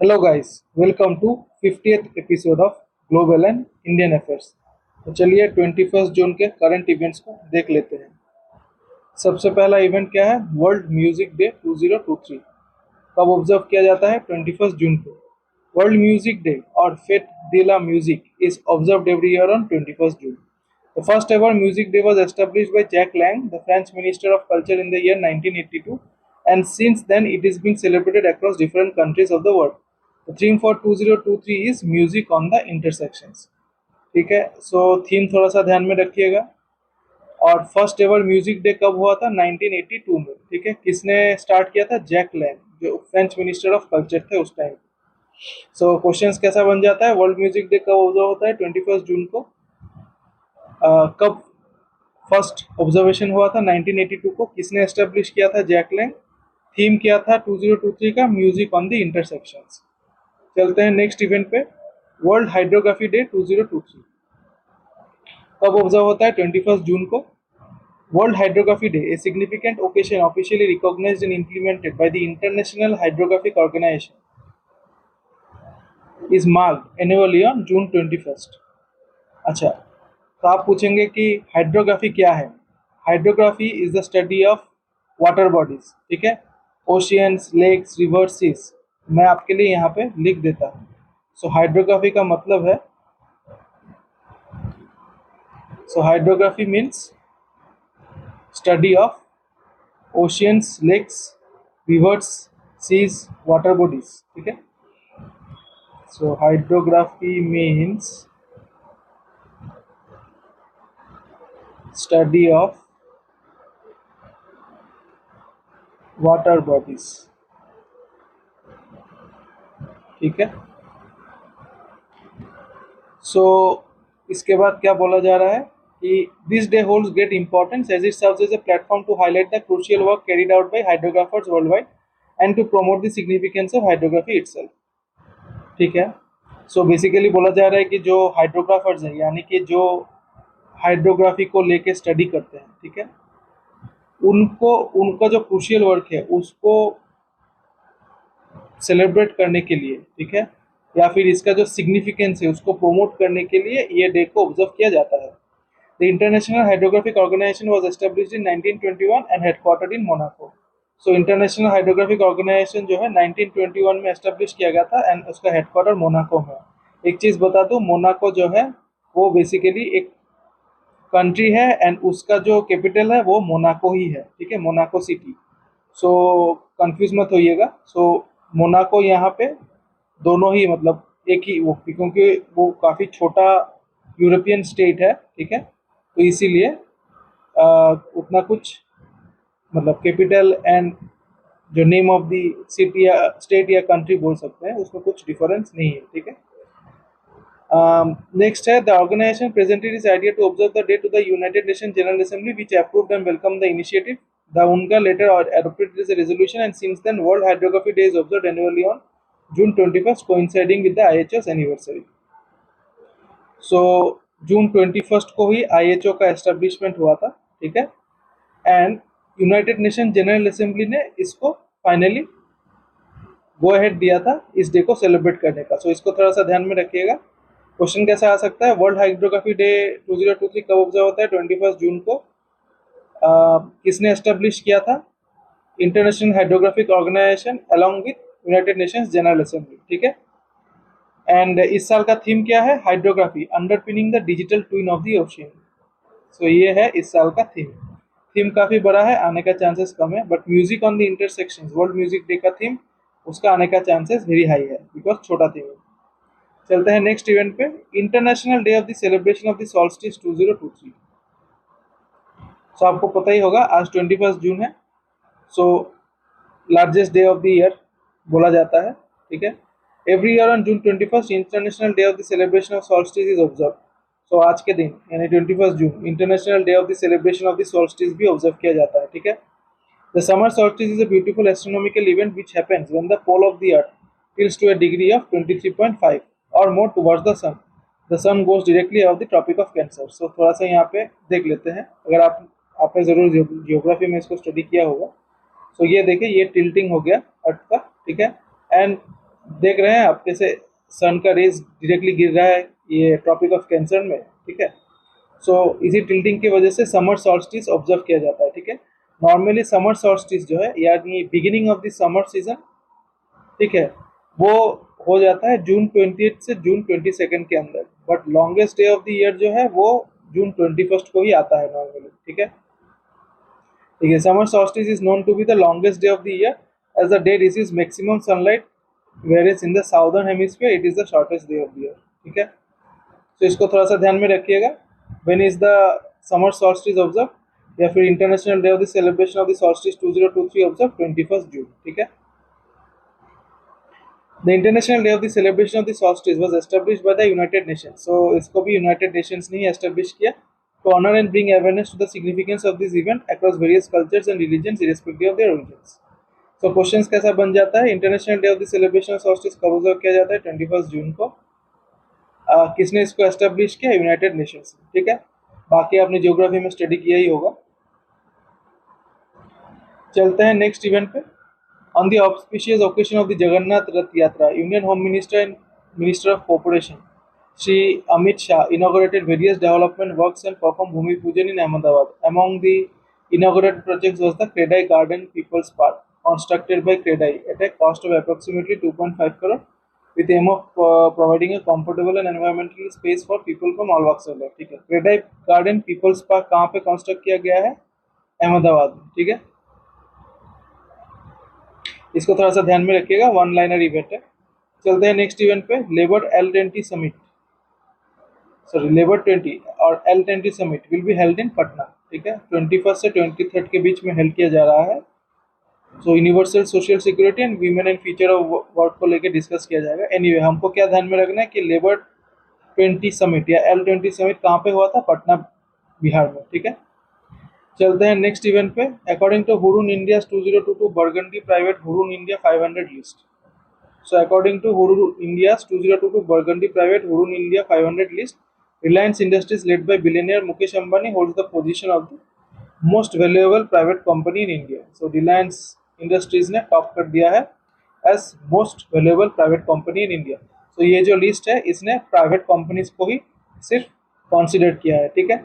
Hello guys, welcome to 50th episode of global and Indian affairs. तो चलिए 21 जून के current events को देख लेते हैं। सबसे पहला इवेंट क्या है? वर्ल्ड म्यूजिक डे 2023 कब ऑब्जर्व किया जाता है? 21 जून को। वर्ल्ड म्यूजिक डे और Fete de la music is observed every year on 21 June. The first ever music day was established by Jack Lang, the French Minister of Culture, in the year 1982, and since then it is being celebrated across different countries of the world. The theme for 2023 is Music on the Intersections. ठीक है, so theme थोड़ा सा ध्यान में रखिएगा। और first ever music day कब हुआ था? 1982 में। ठीक है, किसने स्टार्ट किया था? जैक लैंग, जो फ्रेंच मिनिस्टर ऑफ कल्चर थे उस टाइम। सो क्वेश्चंस कैसा बन जाता है? वर्ल्ड म्यूजिक डे कब ऑब्जर्व होता है? 21 जून को। कब फर्स्ट ऑब्जर्वेशन हुआ था? 1982 को। किसने एस्टेब्लिश किया था? Jack Lang. थीम किया था 2023 का म्यूजिक ऑन द इंटरसेक्शंस। चलते हैं नेक्स्ट इवेंट पे। वर्ल्ड हाइड्रोग्राफी डे 2023 कब ऑब्जर्व होता है? 21 जून को। World hydrography day, a significant occasion officially recognised and implemented by the international hydrographic organisation, is marked annually on June 21। अच्छा, तो आप पूछेंगे कि हाइड्रोग्राफी क्या है? Hydrography is the study of water bodies. ठीक है, ओशियंस, लेक्स, रिवर्स, सीज। मैं आपके लिए यहाँ पे लिख देता हूँ। सो हाइड्रोग्राफी का मतलब है, so hydrography means study of oceans, lakes, rivers, seas, water bodies. ठीक है, so hydrography means study of water bodies. ठीक है, सो इसके बाद क्या बोला जा रहा है कि this day holds great importance as it serves as a platform to highlight the crucial work carried out by hydrographers worldwide and to promote the significance of hydrography itself. ठीक है, सो बेसिकली बोला जा रहा है कि जो हाइड्रोग्राफर्स हैं, यानी कि जो हाइड्रोग्राफी को लेके स्टडी करते हैं, ठीक है, उनको उनका जो क्रूशियल वर्क है उसको सेलिब्रेट करने के लिए, ठीक है, या फिर इसका जो सिग्निफिकेंस है उसको प्रोमोट करने के लिए ये डे को ऑब्जर्व किया जाता है। The international hydrographic organisation was established in 1921 and headquartered in Monaco. So international hydrographic organisation जो है 1921 में एस्टेब्लिश किया गया था एंड उसका हेडक्वार्टर मोनाको में। एक चीज बता दूं, मोनाको जो है वो बेसिकली एक कंट्री है एंड उसका जो कैपिटल है वो मोनाको ही है। ठीक है, मोनाको सिटी। सो कंफ्यूज मत होइएगा। सो मोनाको यहाँ पे दोनों ही मतलब एक ही वो, क्योंकि वो काफ़ी छोटा यूरोपियन स्टेट है। ठीक है, तो इसीलिए उतना कुछ मतलब कैपिटल एंड जो नेम ऑफ द सिटी या स्टेट या कंट्री बोल सकते हैं उसमें कुछ डिफरेंस नहीं है। ठीक है, नेक्स्ट है, the organisation presented this idea to observe the day to the United Nation General Assembly which approved and welcome the initiative. The UNGA later adopted this resolution and since then World Hydrography Day is observed annually on June 21st, coinciding with the IHO's anniversary. So जून 21 को ही IHO का establishment हुआ था। ठीक है, and United Nation General assembly ने इसको finally go ahead दिया था इस डे को सेलिब्रेट करने का। सो इसको थोड़ा सा ध्यान में रखिएगा। क्वेश्चन कैसे आ सकता है? वर्ल्ड हाइड्रोग्राफी डे 2023 कब ऑब्जर्व होता है? 21 जून को। किसने एस्टेब्लिश किया था? International hydrographic Organization along with United Nations General Assembly. ठीक है, एंड इस साल का थीम क्या है? Hydrography underpinning the digital twin of the ocean. So ये है इस साल का थीम। थीम काफी बड़ा है, आने का चांसेस कम है, but music on the intersections world music day का थीम, उसका आने का चांसेस वेरी हाई है बिकॉज छोटा थीम है। चलते हैं नेक्स्ट इवेंट पे। International Day of the Celebration of the solstice 2023। सो आपको पता ही होगा आज 21 जून है। So largest day of the year बोला जाता है। ठीक है, every year on June 21 international Day of the Celebration of solstice is observe. So आज के दिन यानी 21 जून International Day of the Celebration of the Solstice भी ऑब्जर्व किया जाता है। ठीक है, the summer solstice is a beautiful astronomical event which happens when the pole of the earth tilts to a degree of 23.5 or more towards the sun. The sun goes directly above the Tropic of Cancer. So थोड़ा सा यहाँ पे देख लेते हैं, अगर आपने जरूर जियोग्राफी में इसको स्टडी किया होगा। सो ये देखिए, ये टिल्टिंग हो गया अर्थ का। ठीक है, एंड देख रहे हैं आप कैसे सन का रेज डायरेक्टली गिर रहा है ये ट्रॉपिक ऑफ कैंसर में, ठीक है। सो इसी टिल्टिंग की वजह से समर सॉल्स्टिस ऑब्जर्व किया जाता है, ठीक है। नॉर्मली समर सॉल्स्टिस जो है यानी beginning of the summer season, ठीक है, वो हो जाता है जून 28 से जून 22 के अंदर, but longest day of the year जो है वो जून 21 को ही आता है नॉर्मली, ठीक है। ठीक है, summer solstice is known to be the longest day of the year as the day receives maximum sunlight, whereas in the southern hemisphere it is the shortest day of the year, ठीक है। तो इसको थोड़ा सा ध्यान में रखिएगा। when is the summer solstice observed या फिर international Day of the Celebration of the solstice 2023 observe 21 जून, ठीक है। The International Day of the Celebration of the Solstice was established by the United Nations. So इसको भी United Nations ने ही establish किया to honor and bring awareness to the significance of this event across various cultures and religions irrespective of their origins. So questions कैसा बन जाता है, international Day of the Celebration of solstice कब observe किया जाता है, 21 जून को। किसने इसको एस्टेब्लिश किया, यूनाइटेड नेशंस, ठीक है। बाकी आपने ज्योग्राफी में स्टडी किया ही होगा। चलते हैं नेक्स्ट इवेंट पे। On the auspicious occasion of the Jagannath रथ यात्रा, union home minister and minister of corporation Shri Amit Shah inaugurated various development works and performed Bhumi Pujan in Ahmedabad. Among the inaugurated projects was the Kredai Garden People's Park, constructed by Kredai at a cost of approximately 2.5 crore, with aim of providing a comfortable and environmental space for people from all walks of life, ठीक है। Kredai Garden People's Park कहाँ पे construct किया गया है, अहमदाबाद में, ठीक है। इसको थोड़ा सा ध्यान में रखिएगा, वन लाइनर इवेंट है। चलते हैं नेक्स्ट इवेंट पे। Labour L20 summit, sorry labour 20 और L20 summit will be held in Patna, ठीक है। 21 से 23 के बीच में हेल्ड किया जा रहा है। So universal social security and women and future of work को लेकर डिस्कस किया जाएगा। एनीवे हमको क्या ध्यान में रखना है कि लेबर 20 समिट या L20 समिट कहाँ पे हुआ था, पटना बिहार में, ठीक है। चलते हैं नेक्स्ट इवेंट पे। According to Hurun India 2022 Burgundy private Hurun India 500 list. So according to Hurun India's 2022 Burgundy Private Hurun India 500 list, Reliance Industries led by billionaire Mukesh Ambani holds the position of the most valuable private company in India. So Reliance Industries ने top कर दिया है as most valuable private company in India. So ये जो list है इसने private companies को ही सिर्फ कंसिडर किया है, ठीक है।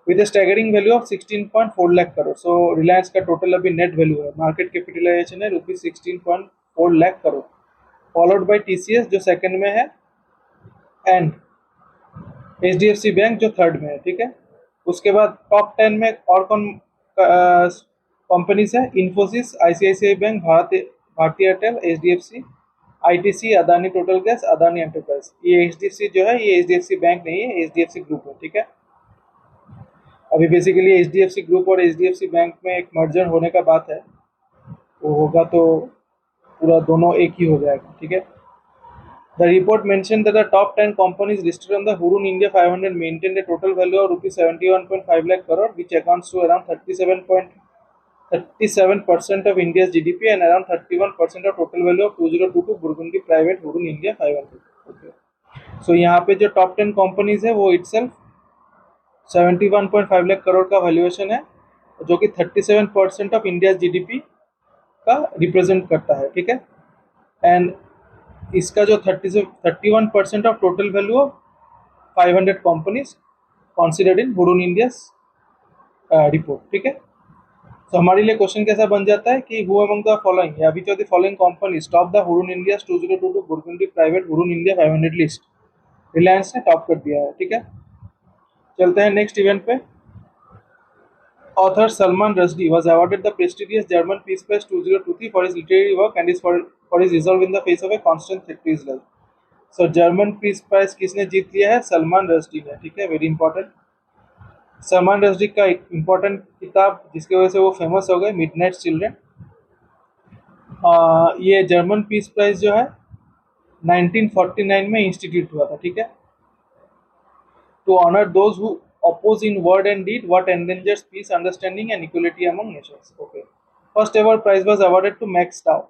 With a staggering value of 16.4 lakh crore. So Reliance का टोटल अभी नेट वैल्यू है, मार्केट कैपिटलाइजेशन है ₹16.4 lakh crore, followed by TCS जो सेकंड में है एंड एचडीएफसी बैंक जो थर्ड में है, ठीक है। उसके बाद टॉप 10 में और कौन कंपनीज है, इन्फोसिस, आईसीआईसीआई बैंक, भारतीय Airtel, HDFC, ITC, Adani total gas, Adani enterprise. ये एचडीएफसी जो है ये एचडीएफसी बैंक नहीं है, एचडीएफसी ग्रुप है, ठीक है। अभी बेसिकली एचडीएफसी ग्रुप और एचडीएफसी बैंक में एक मर्जर होने का बात है, वो होगा तो पूरा दोनों एक ही हो जाएगा, ठीक है। The report mentioned that the top 10 companies listed on the Hurun India 500 maintained a total value of rupees 71.5 lakh crore, which accounts to around 37% of India's GDP and around 31% of total value of 2022 Burgundy Private Hurun India 500. Okay. So यहाँ पे जो top 10 companies है वो itself 71.5 lakh crore का valuation है, जो कि 37% of India GDP का रिप्रेजेंट करता है, ठीक है। एंड इसका जो 31% of total value of 500 companies considered in Hurun India report, ठीक है। तो हमारे लिए क्वेश्चन कैसा बन जाता है कि हु अमंग द फॉलोइंग या which of the following companies top the Hurun India 2022 Burgundy Private Hurun India 500 list. Reliance ने टॉप कर दिया है, ठीक है। चलते हैं नेक्स्ट इवेंट पे। Author Salman Rushdie was awarded the prestigious German Peace Prize 2023 for his literary work and for his resolve in the face of a constant threat to Israel. So German Peace Prize किसने जीत लिया है, सलमान रश्दी ने, ठीक है। Very important. Salman Rushdie का एक important किताब जिसकी वजह से वो फेमस हो गए, मिडनाइट चिल्ड्रन। ये जर्मन पीस प्राइज जो है 1949 में इंस्टीट्यूट हुआ था, ठीक है, to honour those who oppose in word and deed what endangers peace, understanding and equality among nations. Okay. First ever prize was awarded to Max Tau.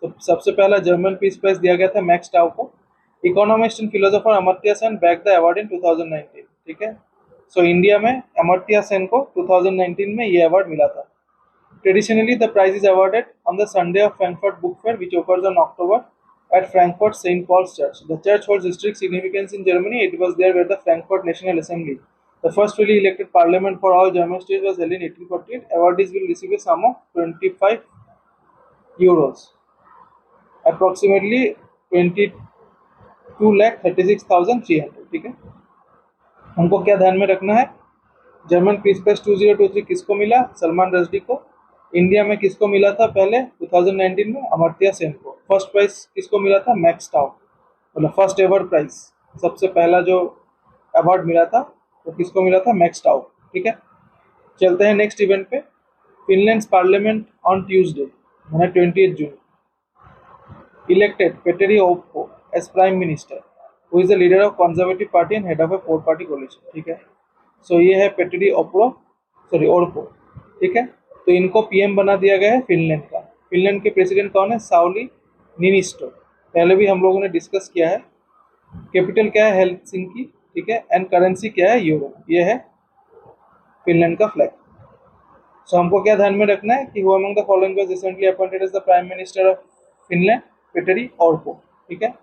तो सबसे पहला जर्मन पीस प्राइज दिया गया था मैक्स टाउ को। Economist and philosopher Amartya Sen back the award in 2019, ठीक है। So India में अमर्त्य सेन को 2019 में ये अवार्ड मिला था। Traditionally the prize is awarded on the Sunday of Frankfurt book fair which occurs on October at Frankfurt St. Paul's Church. The church holds historic significance in Germany. It was there where the Frankfurt National Assembly, the first fully elected parliament for all German states, was held in 1848. Awardees will receive a sum of 25 euros, approximately 22,36,300. ठीक है, हमको क्या ध्यान में रखना है? German peace prize 2023 किसको मिला? सलमान रश्दी को। इंडिया में किसको मिला था पहले 2019 में? अमर्त्य सेन को। फर्स्ट प्राइज किसको मिला था? मैक्स टाउ, मतलब फर्स्ट एवर प्राइज, सबसे पहला जो अवार्ड मिला था वो किसको मिला था? Max Tau. ठीक है, चलते हैं नेक्स्ट इवेंट पे। फिनलैंड पार्लियामेंट ऑन ट्यूसडे, मैंने 20 जून, elected Petteri Orpo as prime minister, who is the leader of conservative party and head of a 4 party coalition. ठीक है, सो ये है पेटेरी ओप्पो। ठीक है, तो इनको पीएम बना दिया गया है फिनलैंड का। फिनलैंड के प्रेसिडेंट कौन है? साउली निनिस्टो, पहले भी हम लोगों ने डिस्कस किया है। कैपिटल क्या है? हेलसिंकी। ठीक है, एंड करेंसी क्या है? यूरो। ये है फिनलैंड का फ्लैग। सो हमको क्या ध्यान में रखना है कि who among the following was recently appointed as the prime minister of Finland? Petteri Orpo. ठीक है,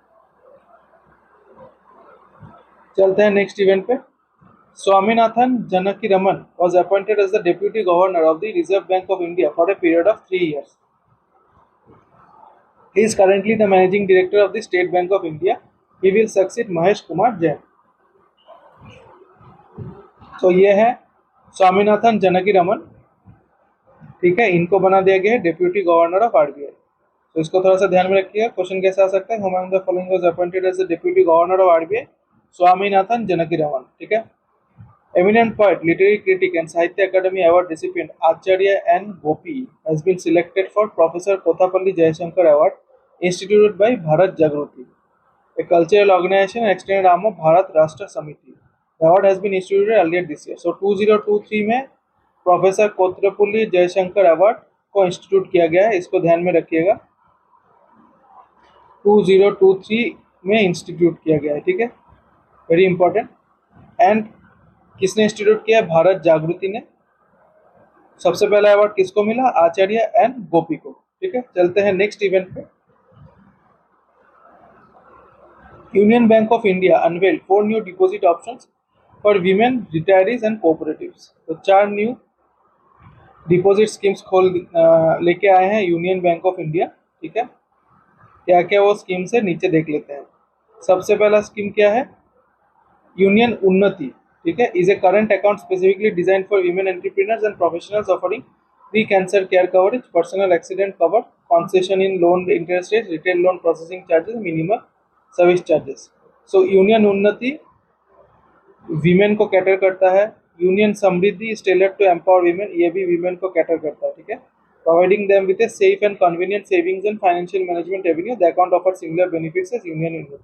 चलते हैं नेक्स्ट इवेंट पे। Swaminathan Janakiraman was appointed as the Deputy Governor of the Reserve Bank of India for a period of 3 years. He is currently the Managing Director of the State Bank of India. He will succeed Mahesh Kumar Jain. तो ये है स्वामीनाथन जानकीरमन। ठीक है, इनको बना दिया गया है डेप्यूटी गवर्नर ऑफ आरबीआई। तो इसको थोड़ा सा ध्यान में रखिएगा, क्वेश्चन कैसे आ सकता है? Among the following was appointed as the deputy governor of RBI? Swaminathan Janakiraman. ठीक है, eminent poet, literary critic and Sahitya Academy Award recipient Acharya N. Gopi has been selected for Professor Kothapalli Jaishankar Award instituted by Bharat Jagruti, a cultural organization and extended arm of Bharat Rashtra Samiti. The award has been instituted earlier this year. So 2023 में professor Kothapalli Jaishankar award को institute किया गया है, इसको ध्यान में रखिएगा। 2023 में इंस्टीट्यूट किया गया है। ठीक है, वेरी इंपॉर्टेंट। एंड किसने इंस्टीट्यूट किया? भारत जागृति ने। सबसे पहला अवार्ड किसको मिला? आचार्य एन गोपी को। ठीक है, चलते हैं नेक्स्ट इवेंट पे। Union Bank of India unveiled 4 new deposit options for women, retirees and cooperatives. तो 4 न्यू डिपॉजिट स्कीम्स लेके आए हैं यूनियन बैंक ऑफ इंडिया। ठीक है, क्या क्या वो स्कीम से नीचे देख लेते हैं। सबसे पहला स्कीम क्या है? यूनियन उन्नति। ठीक है, is a current account specifically design for women entrepreneurs and professionals offering free cancer care coverage, personal accident cover, concession in loan interest rate, retail loan processing charges, minimum service charges. So union Unnati women को cater करता है। Union Samriddhi is tailored to empower women, ये भी women को cater करता है। ठीक है, providing them with a safe and convenient savings and financial management Avenue, the account offer similar benefits as union Unnati.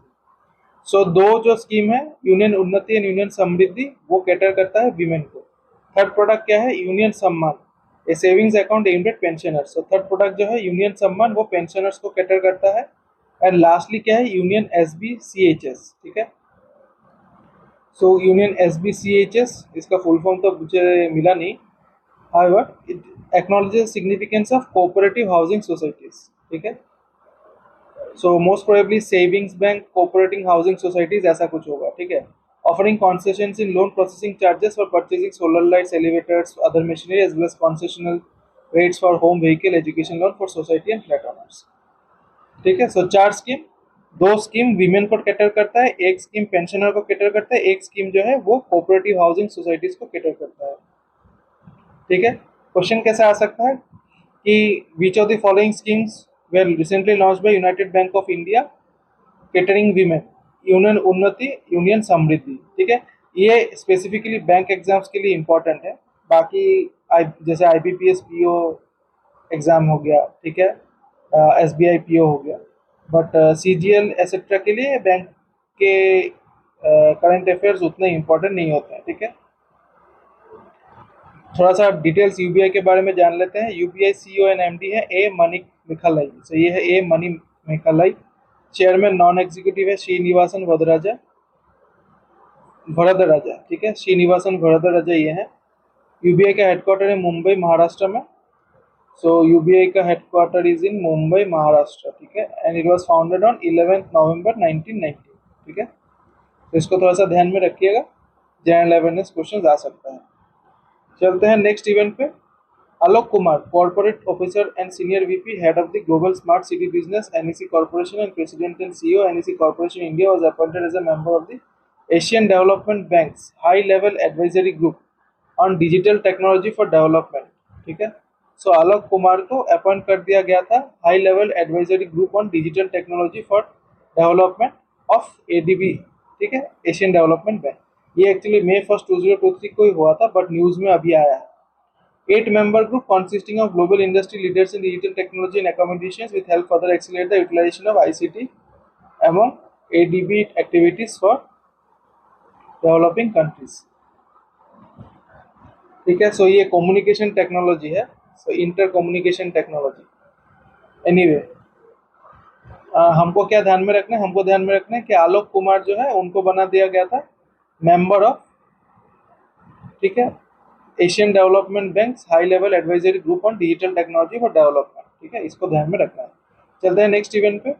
So दो जो स्कीम है यूनियन उन्नति एंड यूनियन समृद्धि, वो कैटर करता है वीमेन को। थर्ड प्रोडक्ट क्या है? Union Samman, a savings account aimed at pensioners. So third product जो है यूनियन सम्मान, वो पेंशनर्स को कैटर करता है। एंड लास्टली क्या है? Union SBCHS। ठीक है, सो यूनियन SBCHS, इसका फुल फॉर्म तो मुझे मिला नहीं। However it acknowledges significance of cooperative housing societies. ठीक है, so most probably savings bank cooperating housing societies, ऐसा कुछ होगा। ठीक है, offering concessions in loan processing charges for purchasing solar lights, elevators, other machinery as well as concessional rates for home vehicle, education loan for society and flat owners. ठीक है, सो 4 scheme, 2 scheme women को cater करता है, 1 scheme pensioner को cater करता है, 1 scheme जो है वो कोऑपरेटिव हाउसिंग सोसाइटीज को कैटर करता है। ठीक है, क्वेश्चन कैसे आ सकता है कि विच of the following schemes were recently launched by United Bank of India catering women? Union उन्नति, यूनियन समृद्धि। ठीक है, ये स्पेसिफिकली बैंक एग्जाम्स के लिए इंपॉर्टेंट है। बाकी जैसे IBPS PO एग्जाम हो गया, ठीक है, SBI PO हो गया, बट CGL एसेट्रा के लिए बैंक के करंट अफेयर्स उतने इंपॉर्टेंट नहीं होते हैं। ठीक है, थोड़ा सा डिटेल्स यूबीआई के बारे में जान लेते हैं। यूबीआई CEO एंड MD है ए मनी मिखालाई। तो ये है a money मिखालाई। Chairman non executive है श्रीनिवासन वरदराजा। ठीक है, श्रीनिवासन वरदराजा ये है। यूबीआई का हेडक्वार्टर है मुंबई महाराष्ट्र में। सो यूबीआई का headquarter is in Mumbai Maharashtra, ठीक है, and it was founded on 11 नवंबर 1990, ठीक है। तो इसको थोड़ा सा ध्यान में रखिएगा, जनरल अवेयरनेस क्वेश्चन आ सकता है। चलते हैं नेक्स्ट इवेंट पे। Alok Kumar, Corporate Officer and Senior VP, Head of the Global Smart City Business, NEC Corporation, and President and CEO, NEC Corporation India, was appointed as a member of the Asian Development Bank's High Level Advisory Group on Digital Technology for Development, ठीक है। सो आलोक कुमार को appoint कर दिया गया था high level advisory group on digital technology for development of ADB, ठीक है, Asian development bank. ये एक्चुअली मई 1 2023 को ही हुआ था, बट न्यूज में अभी आया है। 8-member group consisting of global industry leaders in digital technology and accommodations will help further accelerate the utilization of ICT among ADB activities for developing countries, ठीक है। सो ये कम्युनिकेशन टेक्नोलॉजी है, सो इंटर कम्युनिकेशन टेक्नोलॉजी। एनीवे, हमको क्या ध्यान में रखना है, हमको ध्यान में रखना है कि आलोक कुमार जो है उनको बना दिया गया था मेंबर ऑफ, ठीक है, Asian development bank high level advisory group on digital technology for development, ठीक है, इसको ध्यान में रखना है। चलते हैं नेक्स्ट इवेंट पे।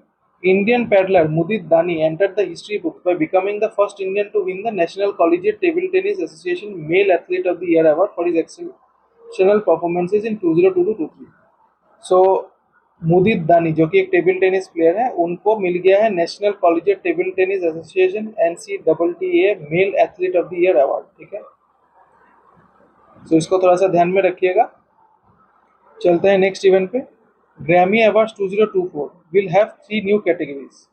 Indian paddler Mudit Dani entered the history book by becoming the first Indian to win the national collegiate table tennis association male athlete of the year award for his exceptional performances in 2022-23। So Mudit Dani जो कि एक table tennis player है, उनको मिल गया है national collegiate table tennis association NCAA male athlete of the year award, ठीक है। तो इसको थोड़ा सा ध्यान में रखिएगा। चलते हैं नेक्स्ट इवेंट पे। Grammy awards 2024 will have 3 new categories.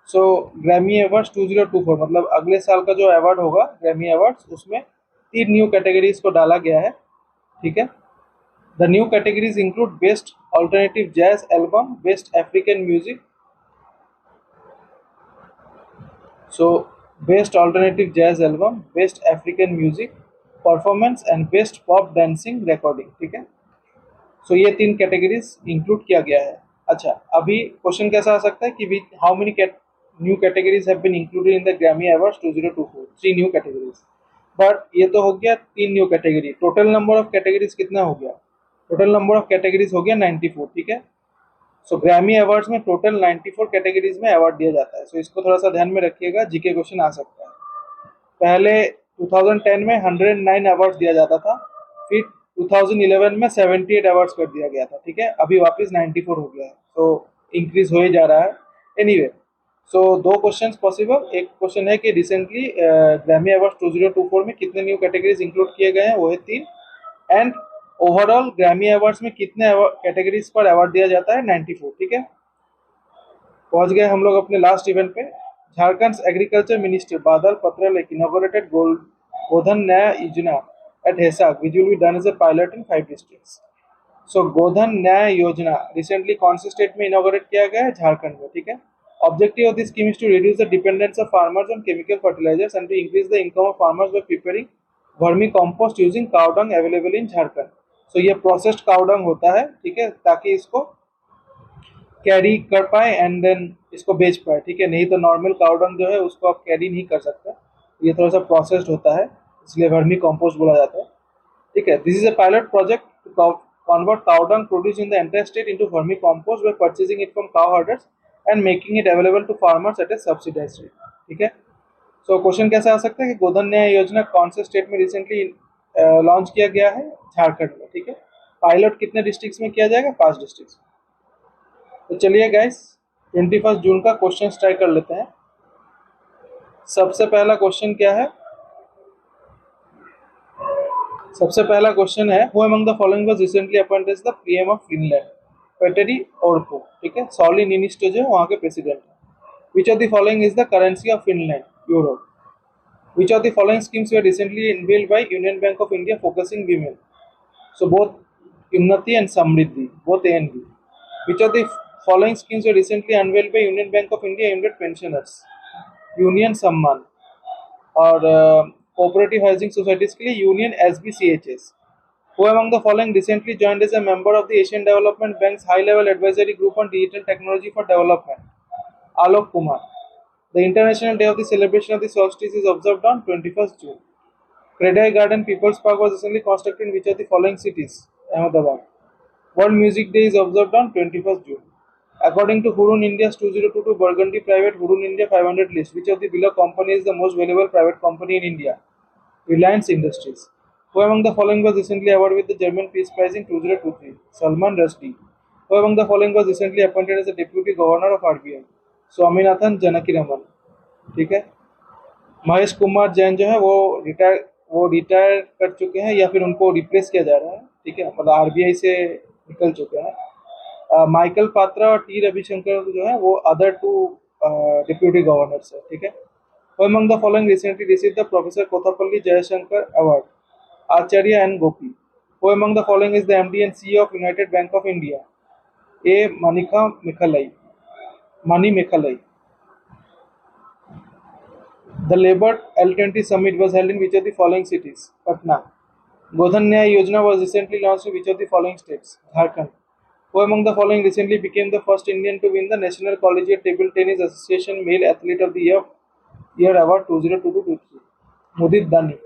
So Grammy awards 2024 मतलब अगले साल का जो अवार्ड होगा ग्रैमी अवार्ड्स, उसमें 3 न्यू कैटेगरीज को डाला गया है, ठीक है। The new categories include best alternative jazz album, best African music, so best alternative jazz album, best African music performance and best pop dancing recording, ठीक है। सो ये 3 कैटेगरीज इंक्लूड किया गया है। अच्छा, अभी क्वेश्चन कैसा आ सकता है कि how many new categories have been included in the Grammy awards 2024, 3 new categories. But ये तो हो गया 3 new category, total number of categories कितना हो गया? टोटल नंबर ऑफ कैटेगरीज हो गया 94, ठीक है। सो ग्रैमी अवार्ड्स में टोटल 94 कैटेगरीज में अवार्ड दिया जाता है। सो इसको थोड़ा सा ध्यान में रखिएगा, जीके क्वेश्चन आ सकता है। पहले 2010 में 109 अवार्ड दिया जाता था, फिर 2011 में 78 अवार्ड्स कर दिया गया था, ठीक है। अभी वापस 94 हो गया है, तो इंक्रीज हो ही जा रहा है। एनीवे, सो 2 क्वेश्चंस पॉसिबल। एक क्वेश्चन है कि रिसेंटली ग्रैमी अवार्ड्स 2024 में कितने न्यू कैटेगरीज इंक्लूड किए गए हैं, वो है 3। एंड ओवरऑल ग्रैमी अवार्ड्स में कितने कैटेगरीज पर अवार्ड दिया जाता है, 94, ठीक है। पहुंच गए हम लोग अपने लास्ट इवेंट पे। Jharkhand agriculture minister Badal Patralekh inaugurated गोधन न्याय योजना at Hesak, which will be done as a pilot in 5 districts. So गोधन न्याय योजना रिसेंटली कौन से स्टेट में इनॉग्रेट किया गया है? झारखंड में, ठीक है। Objective of this scheme is to reduce the dependence of farmers on chemical fertilizers and to increase the income of farmers by preparing vermicompost using cow dung available in Jharkhand. So ये processed cow dung होता है, ठीक है, ताकि इसको carry कर पाए and then इसको बेच पाए, ठीक है। नहीं तो नॉर्मल काउ डंग जो है उसको आप कैरी नहीं कर सकते, ये थोड़ा सा प्रोसेस्ड होता है, इसलिए वर्मी कंपोस्ट बोला जाता है, ठीक है। This is a pilot project to convert cow dung produce in the entire state into vermicompost by purchasing it from cow herders and making it available to farmers at a subsidised rate, ठीक है। So question कैसा आ सकता है कि गोधन न्याय योजना कौन से स्टेट में रिसेंटली लॉन्च किया गया है? झारखंड में, ठीक है। पायलट कितने डिस्ट्रिक्ट्स में किया जाएगा? 5 डिस्ट्रिक्ट्स। तो चलिए गाइस, 21 जून का क्वेश्चन ट्राई कर लेते हैं। सबसे पहला क्वेश्चन क्या है? सबसे पहला क्वेश्चन है, who among the following was recently appointed as the PM of Finland? Petteri Orpo, ठीक है। सॉली निनिस्टो जो है वहां के प्रेसिडेंट है। Which of the following is the currency of Finland? Euro. Which of the following schemes were recently unveiled by Union Bank of India focusing women? So both Unnati and Samriddhi, both A and B. Which of the following schemes were recently unveiled by Union Bank of India aimed at pensioners? Union Samman और cooperative housing societies के लिए Union SBCHS. Who among the following recently joined as a member of the Asian Development Bank's high-level advisory group on digital technology for development? Alok Kumar. The International Day of the celebration of the solstice is observed on 21st June. Credai Garden People's Park was recently constructed in which of the following cities? Ahmedabad. World Music Day is observed on 21st June. According to Hurun India's 2022 Burgundy Private Hurun India 500 list, which of the below company is the most valuable private company in India? Reliance Industries. Who among the following was recently awarded with the German Peace Prize in 2023? Salman Rushdie. Who among the following was recently appointed as the Deputy Governor of RBI? Swaminathan Janakiraman. ठीक है. महेश कुमार जैन जो है वो retire कर चुके हैं या फिर उनको रिप्लेस किया जा रहा है. ठीक है, मतलब आरबीआई से निकल चुके हैं. माइकल पात्रा और टी रविशंकर जो है वो अदर टू डिप्यूटी गवर्नर्स है. ठीक है. Who among the following recently received the Professor Kothapalli Jayashankar Award? Acharya and Gopi. Who among the following is the MD and CEO of United Bank of India? A. Manika Mikhalai. Mani Mikhalai. The Labour L20 Summit was held in which of the following cities? Patna. Godhan Nyaya Yojana was recently launched in which of the following states? Jharkhand. Who among the following recently became the first Indian to win the National Collegiate Table Tennis Association Male Athlete of the Year Award 2022-23? Mudit Dani.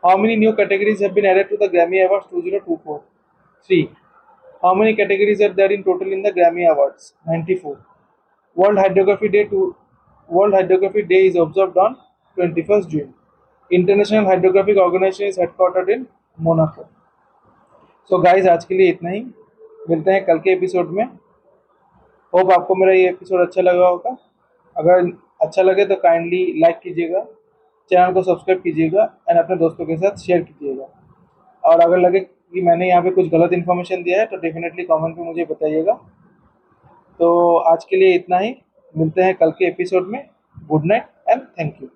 How many new categories have been added to the Grammy Awards 2024? 3. How many categories are there in total in the Grammy Awards? 94. World Hydrography Day is observed on 21st June. International Hydrographic Organization is headquartered in Monaco. So guys, आज के लिए इतना ही. मिलते हैं कल के episode में. Hope आपको मेरा ये एपिसोड अच्छा लगा होगा. अगर अच्छा लगे तो काइंडली लाइक कीजिएगा, चैनल को सब्सक्राइब कीजिएगा एंड अपने दोस्तों के साथ शेयर कीजिएगा. और अगर लगे कि मैंने यहाँ पे कुछ गलत इन्फॉर्मेशन दिया है तो डेफिनेटली कमेंट पे मुझे बताइएगा. तो आज के लिए इतना ही. मिलते हैं कल के एपिसोड में. Good night and thank you.